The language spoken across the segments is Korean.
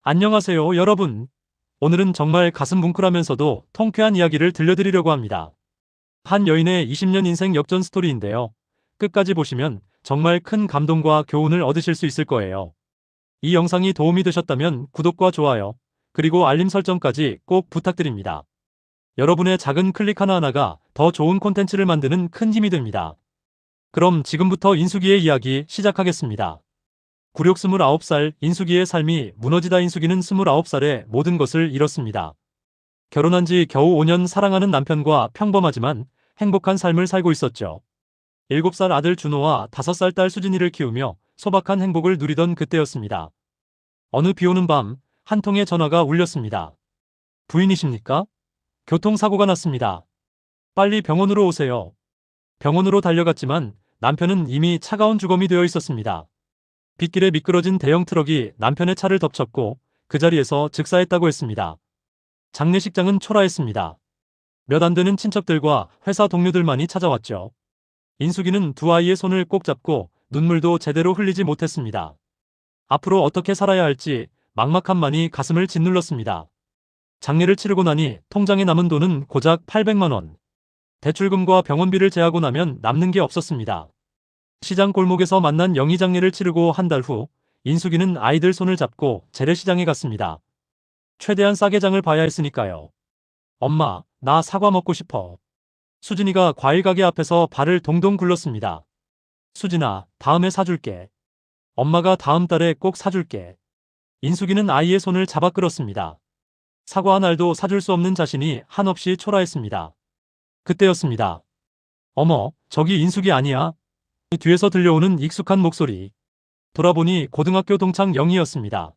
안녕하세요, 여러분. 오늘은 정말 가슴 뭉클하면서도 통쾌한 이야기를 들려드리려고 합니다. 한 여인의 20년 인생 역전 스토리인데요. 끝까지 보시면 정말 큰 감동과 교훈을 얻으실 수 있을 거예요. 이 영상이 도움이 되셨다면 구독과 좋아요, 그리고 알림 설정까지 꼭 부탁드립니다. 여러분의 작은 클릭 하나하나가 더 좋은 콘텐츠를 만드는 큰 힘이 됩니다. 그럼 지금부터 인수기의 이야기 시작하겠습니다. 굴욕 29살 인수기의 삶이 무너지다. 인수기는 29살에 모든 것을 잃었습니다. 결혼한 지 겨우 5년 사랑하는 남편과 평범하지만 행복한 삶을 살고 있었죠. 7살 아들 준호와 5살 딸 수진이를 키우며 소박한 행복을 누리던 그때였습니다. 어느 비오는 밤, 한 통의 전화가 울렸습니다. 부인이십니까? 교통사고가 났습니다. 빨리 병원으로 오세요. 병원으로 달려갔지만 남편은 이미 차가운 주검이 되어 있었습니다. 빗길에 미끄러진 대형 트럭이 남편의 차를 덮쳤고 그 자리에서 즉사했다고 했습니다. 장례식장은 초라했습니다. 몇 안 되는 친척들과 회사 동료들만이 찾아왔죠. 인숙이는 두 아이의 손을 꼭 잡고 눈물도 제대로 흘리지 못했습니다. 앞으로 어떻게 살아야 할지 막막함만이 가슴을 짓눌렀습니다. 장례를 치르고 나니 통장에 남은 돈은 고작 800만 원. 대출금과 병원비를 제하고 나면 남는 게 없었습니다. 시장 골목에서 만난 영희 장례를 치르고 한 달 후 인숙이는 아이들 손을 잡고 재래시장에 갔습니다. 최대한 싸게 장을 봐야 했으니까요. 엄마, 나 사과 먹고 싶어. 수진이가 과일 가게 앞에서 발을 동동 굴렀습니다. 수진아, 다음에 사줄게. 엄마가 다음 달에 꼭 사줄게. 인숙이는 아이의 손을 잡아 끌었습니다. 사과 한 알도 사줄 수 없는 자신이 한없이 초라했습니다. 그때였습니다. 어머, 저기 인숙이 아니야? 뒤에서 들려오는 익숙한 목소리. 돌아보니 고등학교 동창 영희였습니다.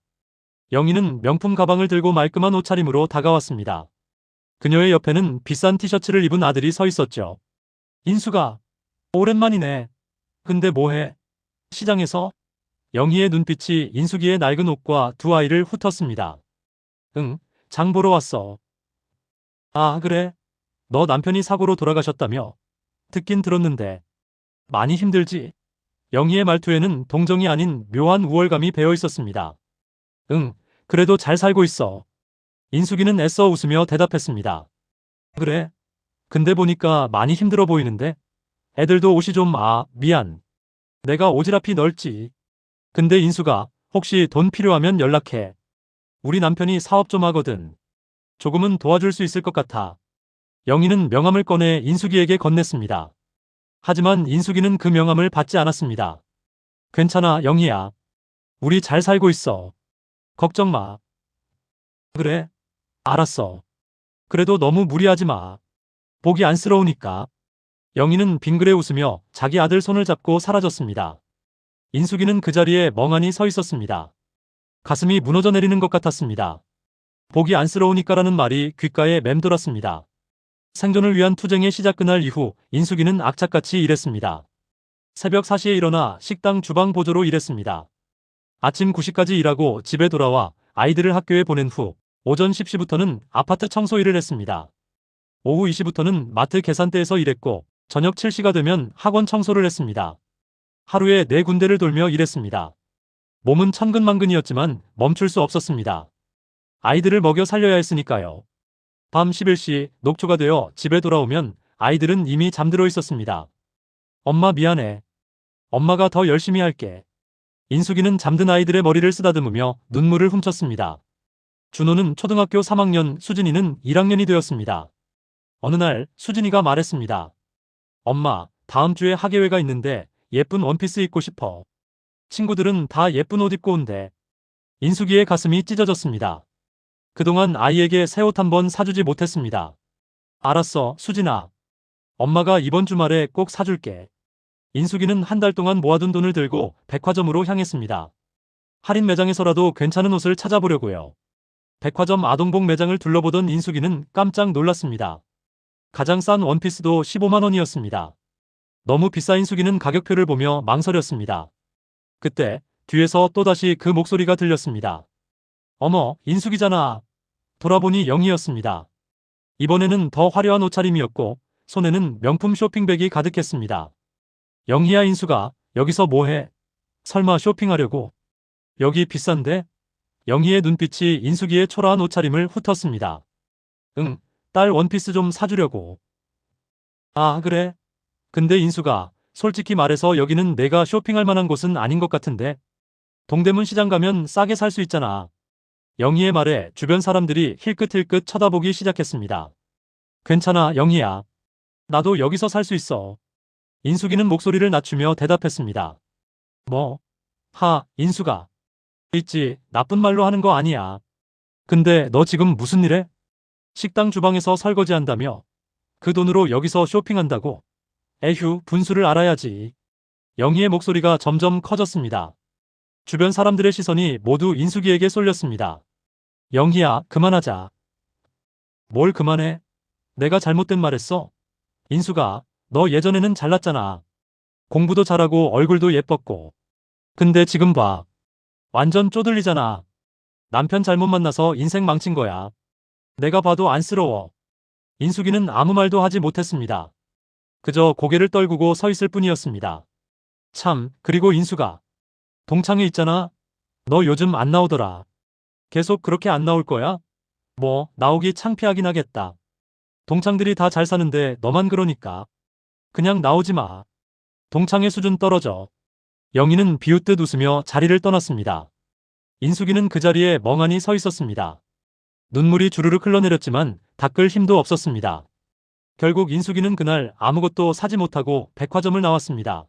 영희는 명품 가방을 들고 말끔한 옷차림으로 다가왔습니다. 그녀의 옆에는 비싼 티셔츠를 입은 아들이 서 있었죠. 인수가, 오랜만이네. 근데 뭐해? 시장에서? 영희의 눈빛이 인숙이의 낡은 옷과 두 아이를 훑었습니다. 응, 장 보러 왔어. 아, 그래? 너 남편이 사고로 돌아가셨다며? 듣긴 들었는데. 많이 힘들지? 영희의 말투에는 동정이 아닌 묘한 우월감이 배어 있었습니다. 응, 그래도 잘 살고 있어. 인숙이는 애써 웃으며 대답했습니다. 그래? 근데 보니까 많이 힘들어 보이는데? 애들도 옷이 좀 미안. 내가 오지랖이 넓지. 근데 인수가 혹시 돈 필요하면 연락해. 우리 남편이 사업 좀 하거든. 조금은 도와줄 수 있을 것 같아. 영희는 명함을 꺼내 인숙이에게 건넸습니다. 하지만 인숙이는 그 명함을 받지 않았습니다. 괜찮아, 영희야. 우리 잘 살고 있어. 걱정 마. 그래? 알았어. 그래도 너무 무리하지 마. 보기 안쓰러우니까. 영희는 빙그레 웃으며 자기 아들 손을 잡고 사라졌습니다. 인숙이는 그 자리에 멍하니 서 있었습니다. 가슴이 무너져 내리는 것 같았습니다. 보기 안쓰러우니까라는 말이 귓가에 맴돌았습니다. 생존을 위한 투쟁의 시작. 그날 이후 인숙이는 악착같이 일했습니다. 새벽 4시에 일어나 식당 주방 보조로 일했습니다. 아침 9시까지 일하고 집에 돌아와 아이들을 학교에 보낸 후 오전 10시부터는 아파트 청소 일을 했습니다. 오후 2시부터는 마트 계산대에서 일했고 저녁 7시가 되면 학원 청소를 했습니다. 하루에 4군데를 돌며 일했습니다. 몸은 천근만근이었지만 멈출 수 없었습니다. 아이들을 먹여 살려야 했으니까요. 밤 11시 녹초가 되어 집에 돌아오면 아이들은 이미 잠들어 있었습니다. 엄마 미안해. 엄마가 더 열심히 할게. 인숙이는 잠든 아이들의 머리를 쓰다듬으며 눈물을 훔쳤습니다. 준호는 초등학교 3학년, 수진이는 1학년이 되었습니다. 어느 날 수진이가 말했습니다. 엄마, 다음 주에 학예회가 있는데 예쁜 원피스 입고 싶어. 친구들은 다 예쁜 옷 입고 온대. 인숙이의 가슴이 찢어졌습니다. 그동안 아이에게 새 옷 한 번 사주지 못했습니다. 알았어, 수진아. 엄마가 이번 주말에 꼭 사줄게. 인숙이는 한 달 동안 모아둔 돈을 들고 백화점으로 향했습니다. 할인 매장에서라도 괜찮은 옷을 찾아보려고요. 백화점 아동복 매장을 둘러보던 인숙이는 깜짝 놀랐습니다. 가장 싼 원피스도 15만 원이었습니다. 너무 비싸. 인숙이는 가격표를 보며 망설였습니다. 그때 뒤에서 또다시 그 목소리가 들렸습니다. 어머, 인숙이잖아. 돌아보니 영희였습니다. 이번에는 더 화려한 옷차림이었고 손에는 명품 쇼핑백이 가득했습니다. 영희야, 인수가 여기서 뭐해? 설마 쇼핑하려고? 여기 비싼데? 영희의 눈빛이 인숙이의 초라한 옷차림을 훑었습니다. 응, 딸 원피스 좀 사주려고. 아, 그래? 근데 인수가, 솔직히 말해서 여기는 내가 쇼핑할 만한 곳은 아닌 것 같은데. 동대문 시장 가면 싸게 살 수 있잖아. 영희의 말에 주변 사람들이 힐끗힐끗 쳐다보기 시작했습니다. 괜찮아, 영희야. 나도 여기서 살 수 있어. 인숙이는 목소리를 낮추며 대답했습니다. 뭐? 인수가. 있지, 나쁜 말로 하는 거 아니야. 근데 너 지금 무슨 일해? 식당 주방에서 설거지한다며? 그 돈으로 여기서 쇼핑한다고? 에휴, 분수를 알아야지. 영희의 목소리가 점점 커졌습니다. 주변 사람들의 시선이 모두 인숙이에게 쏠렸습니다. 영희야, 그만하자. 뭘 그만해? 내가 잘못된 말했어? 인수가, 너 예전에는 잘났잖아. 공부도 잘하고 얼굴도 예뻤고. 근데 지금 봐. 완전 쪼들리잖아. 남편 잘못 만나서 인생 망친 거야. 내가 봐도 안쓰러워. 인숙이는 아무 말도 하지 못했습니다. 그저 고개를 떨구고 서 있을 뿐이었습니다. 참, 그리고 인수가. 동창회 있잖아. 너 요즘 안 나오더라. 계속 그렇게 안 나올 거야? 뭐, 나오기 창피하긴 하겠다. 동창들이 다 잘 사는데 너만 그러니까. 그냥 나오지 마. 동창회 수준 떨어져. 영희는 비웃듯 웃으며 자리를 떠났습니다. 인숙이는 그 자리에 멍하니 서 있었습니다. 눈물이 주르륵 흘러내렸지만 닦을 힘도 없었습니다. 결국 인숙이는 그날 아무것도 사지 못하고 백화점을 나왔습니다.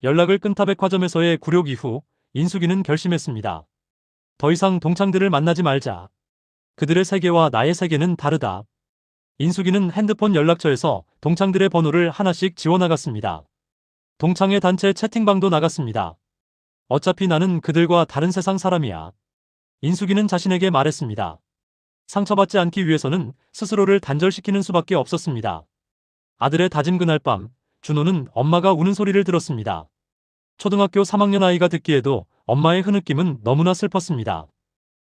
연락을 끊다 백화점에서의 굴욕 이후 인숙이는 결심했습니다. 더 이상 동창들을 만나지 말자. 그들의 세계와 나의 세계는 다르다. 인숙이는 핸드폰 연락처에서 동창들의 번호를 하나씩 지워나갔습니다. 동창회 단체 채팅방도 나갔습니다. 어차피 나는 그들과 다른 세상 사람이야. 인숙이는 자신에게 말했습니다. 상처받지 않기 위해서는 스스로를 단절시키는 수밖에 없었습니다. 아들의 다짐 그날 밤, 준호는 엄마가 우는 소리를 들었습니다. 초등학교 3학년 아이가 듣기에도 엄마의 흐느낌은 너무나 슬펐습니다.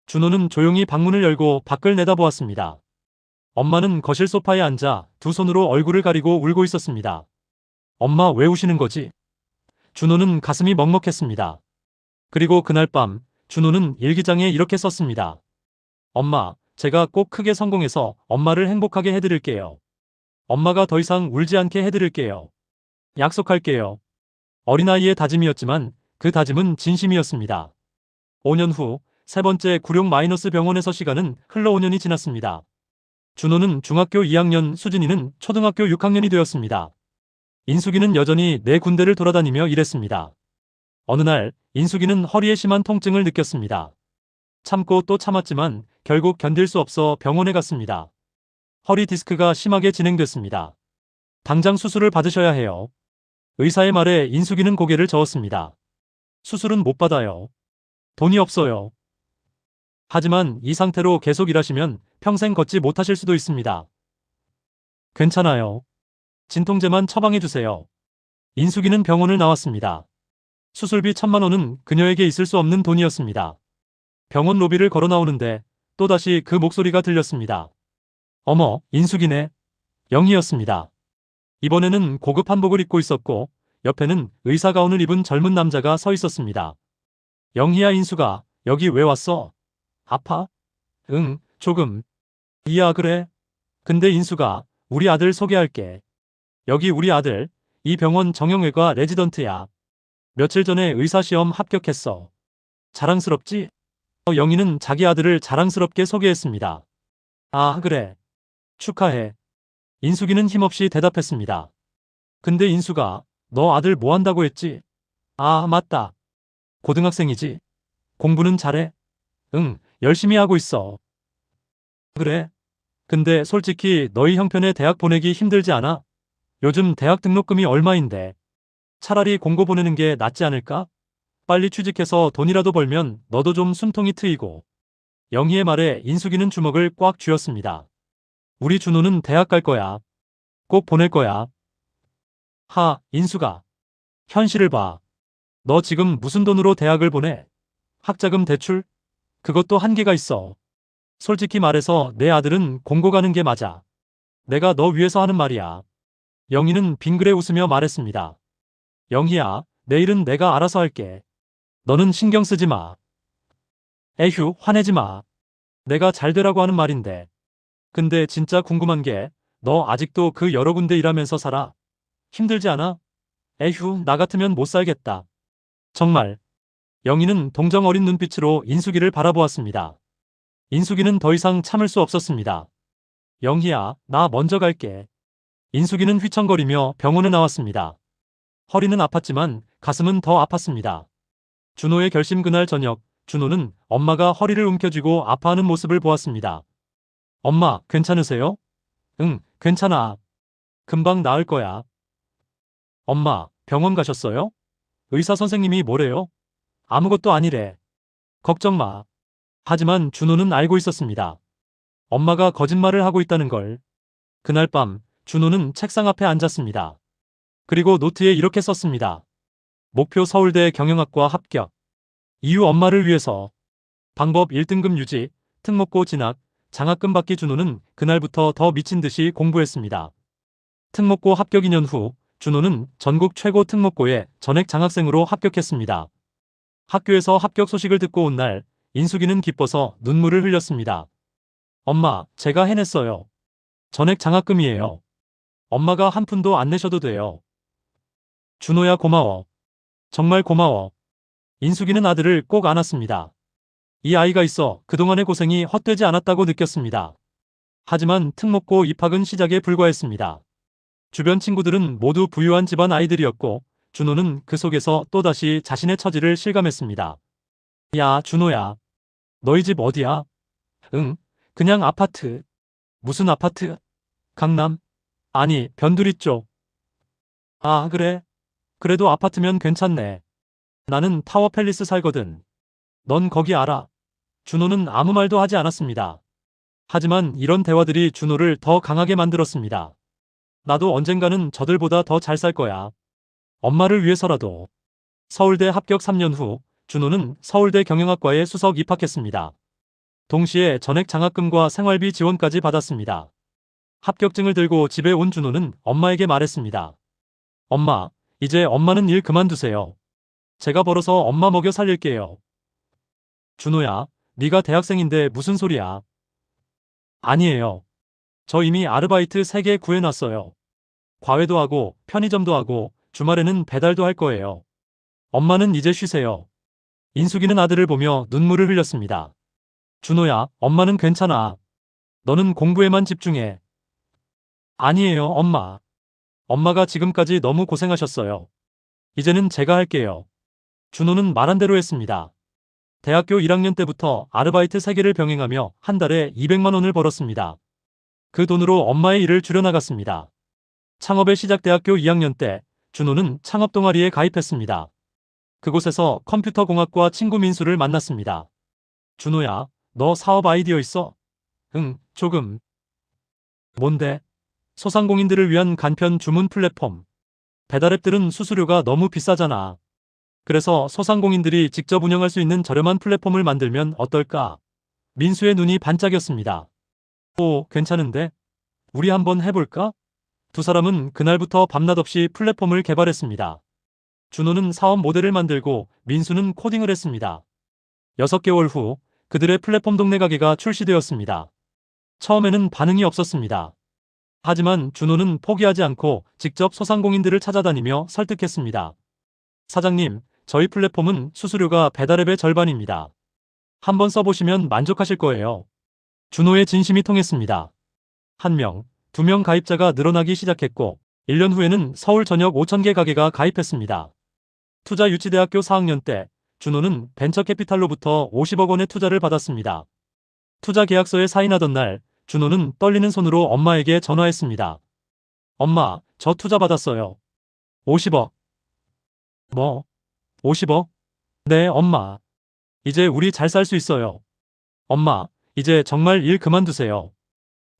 준호는 조용히 방문을 열고 밖을 내다보았습니다. 엄마는 거실 소파에 앉아 두 손으로 얼굴을 가리고 울고 있었습니다. 엄마 왜 우시는 거지? 준호는 가슴이 먹먹했습니다. 그리고 그날 밤, 준호는 일기장에 이렇게 썼습니다. 엄마, 제가 꼭 크게 성공해서 엄마를 행복하게 해드릴게요. 엄마가 더 이상 울지 않게 해드릴게요. 약속할게요. 어린아이의 다짐이었지만 그 다짐은 진심이었습니다. 5년 후, 세 번째 구룡-병원에서 시간은 흘러 5년이 지났습니다. 준호는 중학교 2학년, 수진이는 초등학교 6학년이 되었습니다. 인숙이는 여전히 내 군대를 돌아다니며 일했습니다. 어느 날, 인숙이는 허리에 심한 통증을 느꼈습니다. 참고 또 참았지만 결국 견딜 수 없어 병원에 갔습니다. 허리 디스크가 심하게 진행됐습니다. 당장 수술을 받으셔야 해요. 의사의 말에 인숙이는 고개를 저었습니다. 수술은 못 받아요. 돈이 없어요. 하지만 이 상태로 계속 일하시면 평생 걷지 못하실 수도 있습니다. 괜찮아요. 진통제만 처방해 주세요. 인숙이는 병원을 나왔습니다. 수술비 1,000만 원은 그녀에게 있을 수 없는 돈이었습니다. 병원 로비를 걸어 나오는데 또다시 그 목소리가 들렸습니다. 어머, 인숙이네. 영희였습니다. 이번에는 고급 한복을 입고 있었고 옆에는 의사 가운을 입은 젊은 남자가 서 있었습니다. 영희야, 인숙아, 여기 왜 왔어? 아파? 응, 조금. 이야, 그래? 근데 인숙아, 우리 아들 소개할게. 여기 우리 아들, 이 병원 정형외과 레지던트야. 며칠 전에 의사시험 합격했어. 자랑스럽지? 영희는 자기 아들을 자랑스럽게 소개했습니다. 아, 그래. 축하해. 인숙이는 힘없이 대답했습니다. 근데 인숙아, 너 아들 뭐 한다고 했지? 아, 맞다. 고등학생이지? 공부는 잘해? 응, 열심히 하고 있어. 그래? 근데 솔직히 너희 형편에 대학 보내기 힘들지 않아? 요즘 대학 등록금이 얼마인데. 차라리 공고 보내는 게 낫지 않을까? 빨리 취직해서 돈이라도 벌면 너도 좀 숨통이 트이고. 영희의 말에 인숙이는 주먹을 꽉 쥐었습니다. 우리 준호는 대학 갈 거야. 꼭 보낼 거야. 인숙아. 현실을 봐. 너 지금 무슨 돈으로 대학을 보내? 학자금 대출? 그것도 한계가 있어. 솔직히 말해서 내 아들은 공고 가는 게 맞아. 내가 너 위해서 하는 말이야. 영희는 빙그레 웃으며 말했습니다. 영희야, 내일은 내가 알아서 할게. 너는 신경 쓰지 마. 에휴, 화내지 마. 내가 잘 되라고 하는 말인데. 근데 진짜 궁금한 게, 너 아직도 그 여러 군데 일하면서 살아? 힘들지 않아? 에휴, 나 같으면 못 살겠다. 정말. 영희는 동정 어린 눈빛으로 인숙이를 바라보았습니다. 인숙이는 더 이상 참을 수 없었습니다. 영희야, 나 먼저 갈게. 인숙이는 휘청거리며 병원에 나왔습니다. 허리는 아팠지만 가슴은 더 아팠습니다. 준호의 결심 그날 저녁, 준호는 엄마가 허리를 움켜쥐고 아파하는 모습을 보았습니다. 엄마, 괜찮으세요? 응, 괜찮아. 금방 나을 거야. 엄마, 병원 가셨어요? 의사 선생님이 뭐래요? 아무것도 아니래. 걱정 마. 하지만 준호는 알고 있었습니다. 엄마가 거짓말을 하고 있다는 걸. 그날 밤, 준호는 책상 앞에 앉았습니다. 그리고 노트에 이렇게 썼습니다. 목표 서울대 경영학과 합격. 이유 엄마를 위해서. 방법 1등급 유지, 특목고 진학, 장학금 받기. 준호는 그날부터 더 미친 듯이 공부했습니다. 특목고 합격 2년 후, 준호는 전국 최고 특목고에 전액 장학생으로 합격했습니다. 학교에서 합격 소식을 듣고 온 날, 인숙이는 기뻐서 눈물을 흘렸습니다. 엄마, 제가 해냈어요. 전액 장학금이에요. 엄마가 한 푼도 안 내셔도 돼요. 준호야, 고마워. 정말 고마워. 인숙이는 아들을 꼭 안았습니다. 이 아이가 있어 그동안의 고생이 헛되지 않았다고 느꼈습니다. 하지만 특목고 입학은 시작에 불과했습니다. 주변 친구들은 모두 부유한 집안 아이들이었고, 준호는 그 속에서 또다시 자신의 처지를 실감했습니다. 야, 준호야. 너희 집 어디야? 응, 그냥 아파트. 무슨 아파트? 강남? 아니, 변두리 쪽. 아, 그래? 그래도 아파트면 괜찮네. 나는 타워 팰리스 살거든. 넌 거기 알아? 준호는 아무 말도 하지 않았습니다. 하지만 이런 대화들이 준호를 더 강하게 만들었습니다. 나도 언젠가는 저들보다 더 잘 살 거야. 엄마를 위해서라도. 서울대 합격 3년 후, 준호는 서울대 경영학과에 수석 입학했습니다. 동시에 전액 장학금과 생활비 지원까지 받았습니다. 합격증을 들고 집에 온 준호는 엄마에게 말했습니다. 엄마, 이제 엄마는 일 그만두세요. 제가 벌어서 엄마 먹여 살릴게요. 준호야, 네가 대학생인데 무슨 소리야? 아니에요. 저 이미 아르바이트 3개 구해놨어요. 과외도 하고 편의점도 하고 주말에는 배달도 할 거예요. 엄마는 이제 쉬세요. 인숙이는 아들을 보며 눈물을 흘렸습니다. 준호야, 엄마는 괜찮아. 너는 공부에만 집중해. 아니에요, 엄마. 엄마가 지금까지 너무 고생하셨어요. 이제는 제가 할게요. 준호는 말한 대로 했습니다. 대학교 1학년 때부터 아르바이트 3개를 병행하며 한 달에 200만 원을 벌었습니다. 그 돈으로 엄마의 일을 줄여나갔습니다. 창업의 시작 대학교 2학년 때 준호는 창업 동아리에 가입했습니다. 그곳에서 컴퓨터공학과 친구 민수를 만났습니다. 준호야, 너 사업 아이디어 있어? 응, 조금. 뭔데? 소상공인들을 위한 간편 주문 플랫폼. 배달앱들은 수수료가 너무 비싸잖아. 그래서 소상공인들이 직접 운영할 수 있는 저렴한 플랫폼을 만들면 어떨까? 민수의 눈이 반짝였습니다. 오, 괜찮은데? 우리 한번 해볼까? 두 사람은 그날부터 밤낮 없이 플랫폼을 개발했습니다. 준호는 사업 모델을 만들고 민수는 코딩을 했습니다. 6개월 후 그들의 플랫폼 동네 가게가 출시되었습니다. 처음에는 반응이 없었습니다. 하지만 준호는 포기하지 않고 직접 소상공인들을 찾아다니며 설득했습니다. 사장님, 저희 플랫폼은 수수료가 배달앱의 절반입니다. 한번 써보시면 만족하실 거예요. 준호의 진심이 통했습니다. 1명, 2명 가입자가 늘어나기 시작했고 1년 후에는 서울 전역 5,000개 가게가 가입했습니다. 투자유치대학교 4학년 때 준호는 벤처캐피탈로부터 50억 원의 투자를 받았습니다. 투자 계약서에 사인하던 날 준호는 떨리는 손으로 엄마에게 전화했습니다. 엄마, 저 투자 받았어요. 50억. 뭐? 50억? 네, 엄마. 이제 우리 잘 살 수 있어요. 엄마, 이제 정말 일 그만두세요.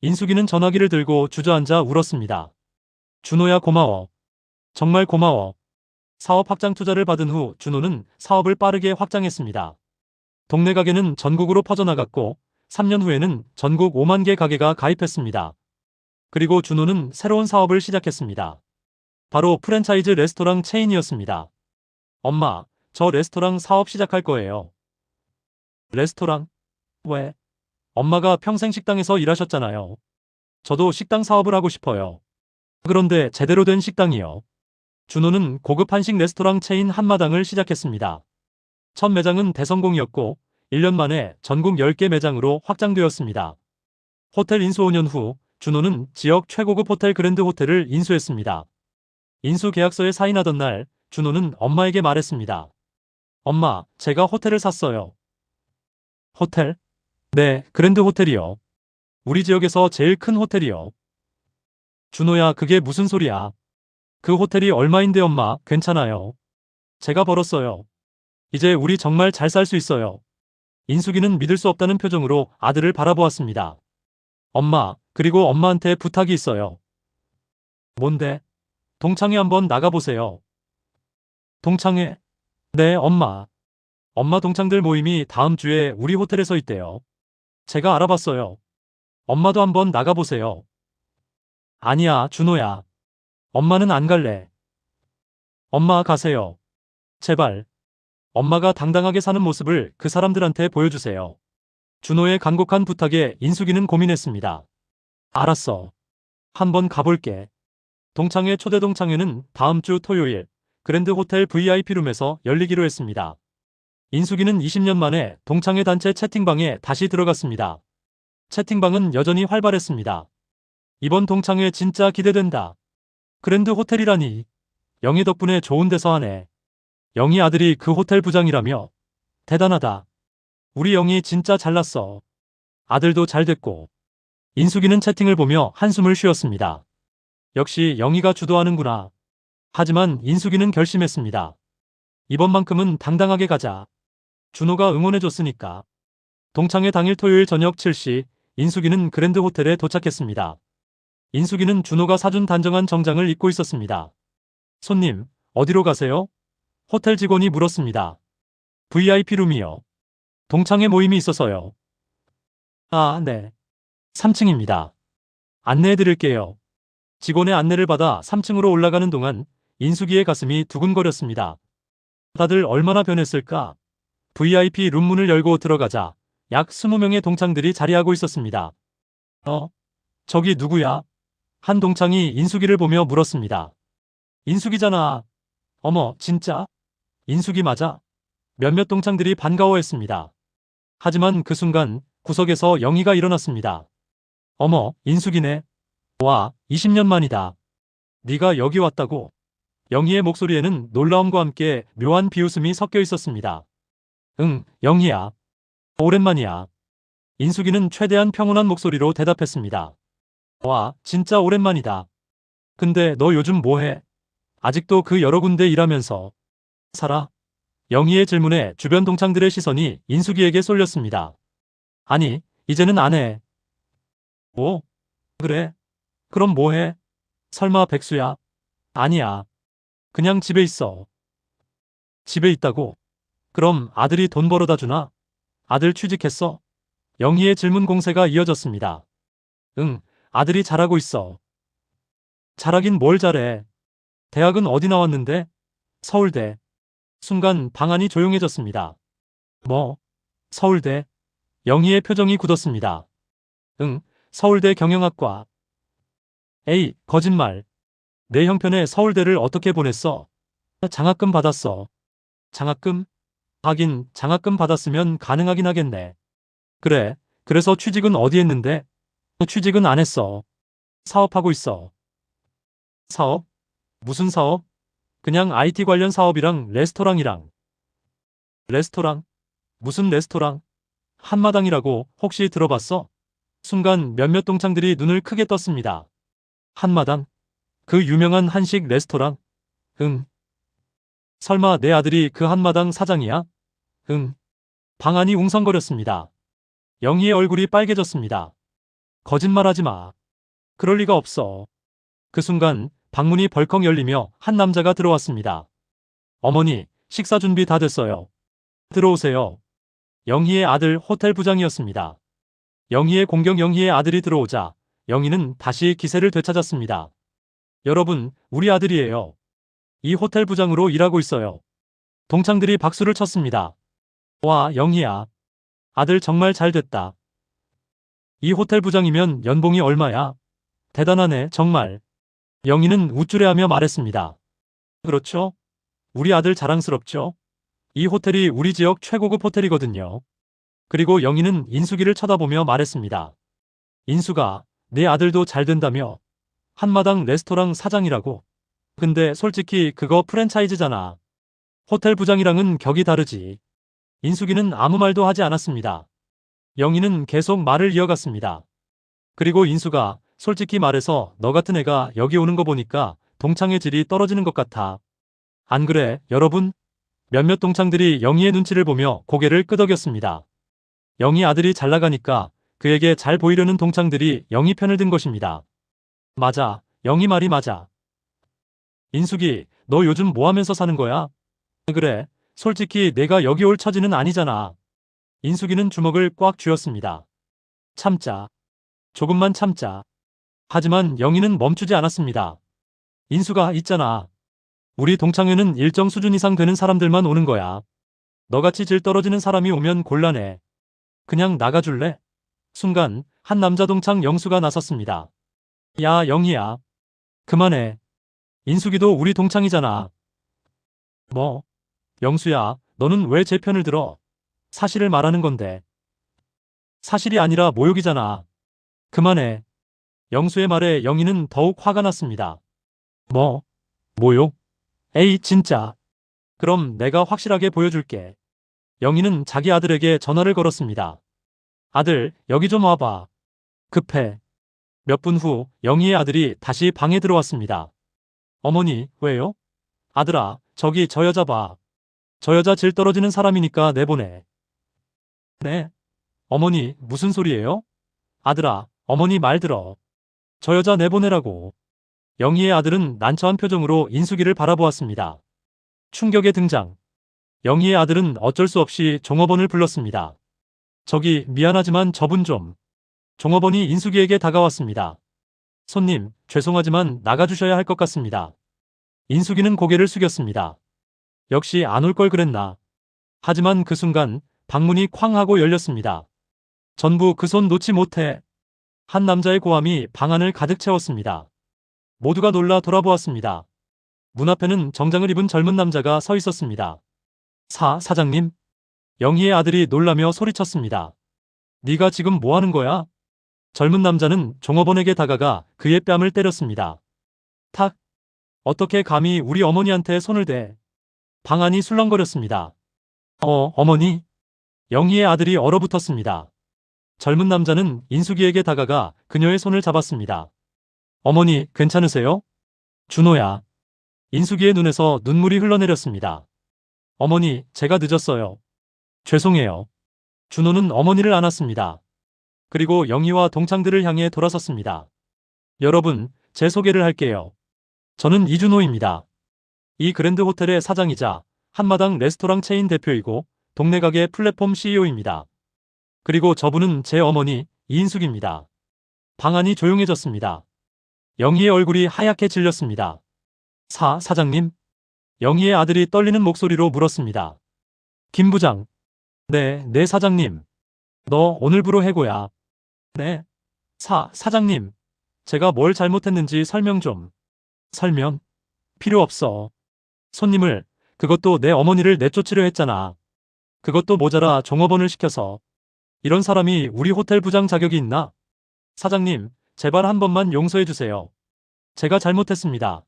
인숙이는 전화기를 들고 주저앉아 울었습니다. 준호야, 고마워. 정말 고마워. 사업 확장 투자를 받은 후 준호는 사업을 빠르게 확장했습니다. 동네 가게는 전국으로 퍼져나갔고 3년 후에는 전국 5만 개 가게가 가입했습니다. 그리고 준호는 새로운 사업을 시작했습니다. 바로 프랜차이즈 레스토랑 체인이었습니다. 엄마, 저 레스토랑 사업 시작할 거예요. 레스토랑? 왜? 엄마가 평생 식당에서 일하셨잖아요. 저도 식당 사업을 하고 싶어요. 그런데 제대로 된 식당이요. 준호는 고급 한식 레스토랑 체인 한마당을 시작했습니다. 첫 매장은 대성공이었고 1년 만에 전국 10개 매장으로 확장되었습니다. 호텔 인수 5년 후 준호는 지역 최고급 호텔 그랜드 호텔을 인수했습니다. 인수 계약서에 사인하던 날 준호는 엄마에게 말했습니다. 엄마, 제가 호텔을 샀어요. 호텔? 네, 그랜드 호텔이요. 우리 지역에서 제일 큰 호텔이요. 준호야, 그게 무슨 소리야? 그 호텔이 얼마인데 엄마, 괜찮아요. 제가 벌었어요. 이제 우리 정말 잘 살 수 있어요. 인숙이는 믿을 수 없다는 표정으로 아들을 바라보았습니다. 엄마, 그리고 엄마한테 부탁이 있어요. 뭔데? 동창회 한번 나가보세요. 동창회? 네, 엄마. 엄마 동창들 모임이 다음 주에 우리 호텔에서 있대요. 제가 알아봤어요. 엄마도 한번 나가보세요. 아니야, 준호야. 엄마는 안 갈래. 엄마 가세요. 제발. 엄마가 당당하게 사는 모습을 그 사람들한테 보여주세요. 준호의 간곡한 부탁에 인숙이는 고민했습니다. 알았어. 한번 가볼게. 동창회 초대 동창회는 다음 주 토요일 그랜드 호텔 VIP룸에서 열리기로 했습니다. 인숙이는 20년 만에 동창회 단체 채팅방에 다시 들어갔습니다. 채팅방은 여전히 활발했습니다. 이번 동창회 진짜 기대된다. 그랜드 호텔이라니. 영희 덕분에 좋은 데서 하네. 영희 아들이 그 호텔 부장이라며. 대단하다. 우리 영희 진짜 잘났어. 아들도 잘 됐고. 인숙이는 채팅을 보며 한숨을 쉬었습니다. 역시 영희가 주도하는구나. 하지만 인숙이는 결심했습니다. 이번만큼은 당당하게 가자. 준호가 응원해줬으니까. 동창회 당일 토요일 저녁 7시 인숙이는 그랜드 호텔에 도착했습니다. 인숙이는 준호가 사준 단정한 정장을 입고 있었습니다. 손님, 어디로 가세요? 호텔 직원이 물었습니다. VIP룸이요. 동창회 모임이 있어서요. 아, 네. 3층입니다. 안내해드릴게요. 직원의 안내를 받아 3층으로 올라가는 동안 인숙이의 가슴이 두근거렸습니다. 다들 얼마나 변했을까? VIP 룸 문을 열고 들어가자 약 20명의 동창들이 자리하고 있었습니다. 저기 누구야? 한 동창이 인숙이를 보며 물었습니다. 인숙이잖아. 어머, 진짜? 인숙이 맞아? 몇몇 동창들이 반가워했습니다. 하지만 그 순간 구석에서 영희가 일어났습니다. 어머, 인숙이네. 와, 20년 만이다. 네가 여기 왔다고? 영희의 목소리에는 놀라움과 함께 묘한 비웃음이 섞여 있었습니다. 응, 영희야. 오랜만이야. 인숙이는 최대한 평온한 목소리로 대답했습니다. 와, 진짜 오랜만이다. 근데 너 요즘 뭐해? 아직도 그 여러 군데 일하면서 살아? 영희의 질문에 주변 동창들의 시선이 인숙이에게 쏠렸습니다. 아니, 이제는 안 해. 뭐? 그래? 그럼 뭐해? 설마 백수야? 아니야. 그냥 집에 있어. 집에 있다고? 그럼 아들이 돈 벌어다 주나? 아들 취직했어? 영희의 질문 공세가 이어졌습니다. 응, 아들이 잘하고 있어. 잘하긴 뭘 잘해. 대학은 어디 나왔는데? 서울대. 순간 방 안이 조용해졌습니다. 뭐? 서울대? 영희의 표정이 굳었습니다. 응, 서울대 경영학과. 에이, 거짓말. 내 형편에 서울대를 어떻게 보냈어? 장학금 받았어. 장학금? 하긴 장학금 받았으면 가능하긴 하겠네. 그래, 그래서 취직은 어디 했는데? 취직은 안 했어. 사업하고 있어. 사업? 무슨 사업? 그냥 IT 관련 사업이랑 레스토랑이랑. 레스토랑? 무슨 레스토랑? 한마당이라고 혹시 들어봤어? 순간 몇몇 동창들이 눈을 크게 떴습니다. 한마당? 그 유명한 한식 레스토랑? 응. 설마 내 아들이 그 한마당 사장이야? 응. 방 안이 웅성거렸습니다. 영희의 얼굴이 빨개졌습니다. 거짓말하지 마. 그럴 리가 없어. 그 순간 방문이 벌컥 열리며 한 남자가 들어왔습니다. 어머니, 식사 준비 다 됐어요. 들어오세요. 영희의 아들 호텔 부장이었습니다. 영희의 공격 영희의 아들이 들어오자 영희는 다시 기세를 되찾았습니다. 여러분, 우리 아들이에요. 이 호텔 부장으로 일하고 있어요. 동창들이 박수를 쳤습니다. 와, 영희야. 아들 정말 잘 됐다. 이 호텔 부장이면 연봉이 얼마야? 대단하네, 정말. 영희는 우쭐해하며 말했습니다. 그렇죠? 우리 아들 자랑스럽죠? 이 호텔이 우리 지역 최고급 호텔이거든요. 그리고 영희는 인숙이를 쳐다보며 말했습니다. 인숙아, 네 아들도 잘 된다며? 한마당 레스토랑 사장이라고? 근데 솔직히 그거 프랜차이즈잖아. 호텔 부장이랑은 격이 다르지. 인숙이는 아무 말도 하지 않았습니다. 영희는 계속 말을 이어갔습니다. 그리고 인수가 솔직히 말해서 너 같은 애가 여기 오는 거 보니까 동창의 질이 떨어지는 것 같아. 안 그래, 여러분? 몇몇 동창들이 영희의 눈치를 보며 고개를 끄덕였습니다. 영희 아들이 잘 나가니까 그에게 잘 보이려는 동창들이 영희 편을 든 것입니다. 맞아, 영희 말이 맞아. 인숙이, 너 요즘 뭐 하면서 사는 거야? 그래, 솔직히 내가 여기 올 처지는 아니잖아. 인숙이는 주먹을 꽉 쥐었습니다. 참자. 조금만 참자. 하지만 영희는 멈추지 않았습니다. 인수가 있잖아. 우리 동창회는 일정 수준 이상 되는 사람들만 오는 거야. 너같이 질 떨어지는 사람이 오면 곤란해. 그냥 나가줄래? 순간 한 남자 동창 영수가 나섰습니다. 야, 영희야. 그만해. 인숙이도 우리 동창이잖아. 뭐? 영수야, 너는 왜 제 편을 들어? 사실을 말하는 건데. 사실이 아니라 모욕이잖아. 그만해. 영수의 말에 영희는 더욱 화가 났습니다. 뭐? 모욕? 에이, 진짜. 그럼 내가 확실하게 보여줄게. 영희는 자기 아들에게 전화를 걸었습니다. 아들, 여기 좀 와봐. 급해. 몇 분 후 영희의 아들이 다시 방에 들어왔습니다. 어머니, 왜요? 아들아, 저기 저 여자 봐. 저 여자 질 떨어지는 사람이니까 내보내. 네? 어머니, 무슨 소리예요? 아들아, 어머니 말 들어. 저 여자 내보내라고. 영희의 아들은 난처한 표정으로 인숙이를 바라보았습니다. 충격의 등장. 영희의 아들은 어쩔 수 없이 종업원을 불렀습니다. 저기 미안하지만 저분 좀. 종업원이 인숙이에게 다가왔습니다. 손님, 죄송하지만 나가주셔야 할 것 같습니다. 인숙이는 고개를 숙였습니다. 역시 안 올 걸 그랬나. 하지만 그 순간 방문이 쾅 하고 열렸습니다. 전부 그 손 놓지 못해. 한 남자의 고함이 방 안을 가득 채웠습니다. 모두가 놀라 돌아보았습니다. 문 앞에는 정장을 입은 젊은 남자가 서 있었습니다. 사장님? 영희의 아들이 놀라며 소리쳤습니다. 네가 지금 뭐 하는 거야? 젊은 남자는 종업원에게 다가가 그의 뺨을 때렸습니다. 탁! 어떻게 감히 우리 어머니한테 손을 대? 방 안이 술렁거렸습니다. 어머니? 영희의 아들이 얼어붙었습니다. 젊은 남자는 인숙이에게 다가가 그녀의 손을 잡았습니다. 어머니, 괜찮으세요? 준호야. 인숙이의 눈에서 눈물이 흘러내렸습니다. 어머니, 제가 늦었어요. 죄송해요. 준호는 어머니를 안았습니다. 그리고 영희와 동창들을 향해 돌아섰습니다. 여러분, 제 소개를 할게요. 저는 이준호입니다. 이 그랜드 호텔의 사장이자 한마당 레스토랑 체인 대표이고 동네 가게 플랫폼 CEO입니다. 그리고 저분은 제 어머니 이인숙입니다. 방 안이 조용해졌습니다. 영희의 얼굴이 하얗게 질렸습니다. 사장님? 영희의 아들이 떨리는 목소리로 물었습니다. 김 부장. 네, 사장님. 너 오늘부로 해고야. 네. 사장님. 제가 뭘 잘못했는지 설명 좀. 설명? 필요 없어. 손님을, 그것도 내 어머니를 내쫓으려 했잖아. 그것도 모자라 종업원을 시켜서. 이런 사람이 우리 호텔 부장 자격이 있나? 사장님, 제발 한 번만 용서해 주세요. 제가 잘못했습니다.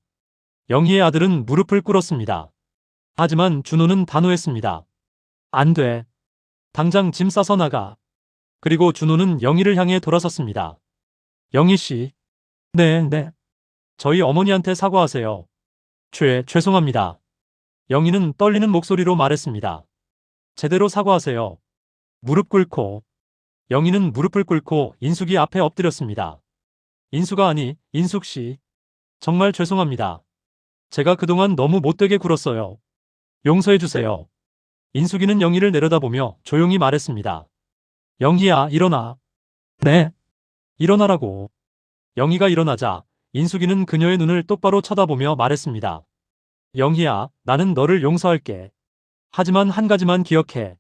영희의 아들은 무릎을 꿇었습니다. 하지만 준호는 단호했습니다. 안 돼. 당장 짐 싸서 나가. 그리고 준호는 영희를 향해 돌아섰습니다. 영희 씨. 네. 저희 어머니한테 사과하세요. 죄송합니다. 영희는 떨리는 목소리로 말했습니다. 제대로 사과하세요. 무릎 꿇고. 영희는 무릎을 꿇고 인숙이 앞에 엎드렸습니다. 인수가 아니, 인숙 씨. 정말 죄송합니다. 제가 그동안 너무 못되게 굴었어요. 용서해 주세요. 인숙이는 영희를 내려다보며 조용히 말했습니다. 영희야, 일어나. 네. 일어나라고. 영희가 일어나자 인숙이는 그녀의 눈을 똑바로 쳐다보며 말했습니다. 영희야, 나는 너를 용서할게. 하지만 한 가지만 기억해.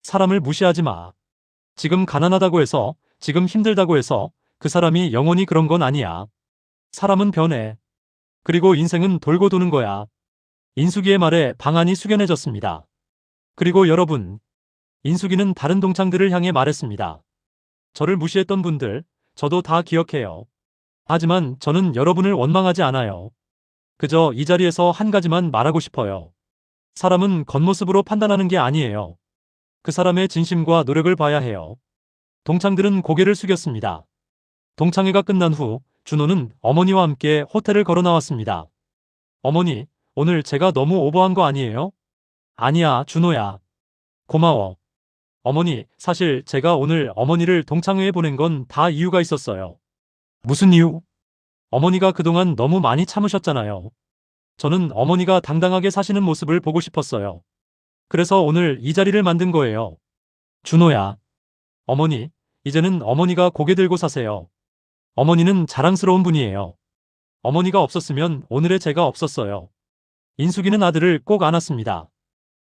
사람을 무시하지 마. 지금 가난하다고 해서, 지금 힘들다고 해서 그 사람이 영원히 그런 건 아니야. 사람은 변해. 그리고 인생은 돌고 도는 거야. 인숙이의 말에 방안이 숙연해졌습니다. 그리고 여러분, 인숙이는 다른 동창들을 향해 말했습니다. 저를 무시했던 분들, 저도 다 기억해요. 하지만 저는 여러분을 원망하지 않아요. 그저 이 자리에서 한 가지만 말하고 싶어요. 사람은 겉모습으로 판단하는 게 아니에요. 그 사람의 진심과 노력을 봐야 해요. 동창들은 고개를 숙였습니다. 동창회가 끝난 후 준호는 어머니와 함께 호텔을 걸어 나왔습니다. 어머니, 오늘 제가 너무 오버한 거 아니에요? 아니야, 준호야. 고마워. 어머니, 사실 제가 오늘 어머니를 동창회에 보낸 건 다 이유가 있었어요. 무슨 이유? 어머니가 그동안 너무 많이 참으셨잖아요. 저는 어머니가 당당하게 사시는 모습을 보고 싶었어요. 그래서 오늘 이 자리를 만든 거예요. 준호야. 어머니, 이제는 어머니가 고개 들고 사세요. 어머니는 자랑스러운 분이에요. 어머니가 없었으면 오늘의 제가 없었어요. 인숙이는 아들을 꼭 안았습니다.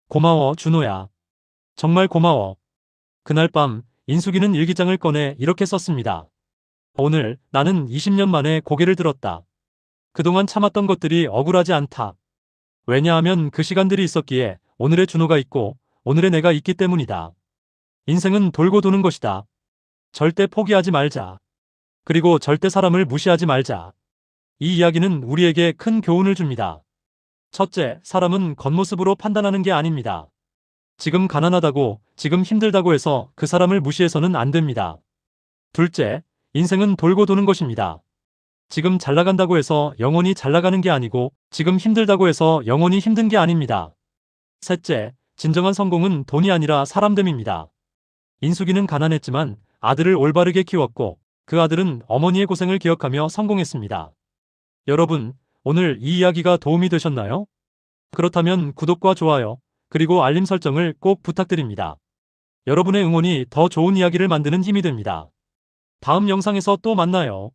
고마워, 준호야. 정말 고마워. 그날 밤 인숙이는 일기장을 꺼내 이렇게 썼습니다. 오늘 나는 20년 만에 고개를 들었다. 그동안 참았던 것들이 억울하지 않다. 왜냐하면 그 시간들이 있었기에 오늘의 준호가 있고 오늘의 내가 있기 때문이다. 인생은 돌고 도는 것이다. 절대 포기하지 말자. 그리고 절대 사람을 무시하지 말자. 이 이야기는 우리에게 큰 교훈을 줍니다. 첫째, 사람은 겉모습으로 판단하는 게 아닙니다. 지금 가난하다고, 지금 힘들다고 해서 그 사람을 무시해서는 안 됩니다. 둘째, 인생은 돌고 도는 것입니다. 지금 잘 나간다고 해서 영원히 잘 나가는 게 아니고, 지금 힘들다고 해서 영원히 힘든 게 아닙니다. 셋째, 진정한 성공은 돈이 아니라 사람됨입니다. 인숙이는 가난했지만 아들을 올바르게 키웠고, 그 아들은 어머니의 고생을 기억하며 성공했습니다. 여러분, 오늘 이 이야기가 도움이 되셨나요? 그렇다면 구독과 좋아요, 그리고 알림 설정을 꼭 부탁드립니다. 여러분의 응원이 더 좋은 이야기를 만드는 힘이 됩니다. 다음 영상에서 또 만나요.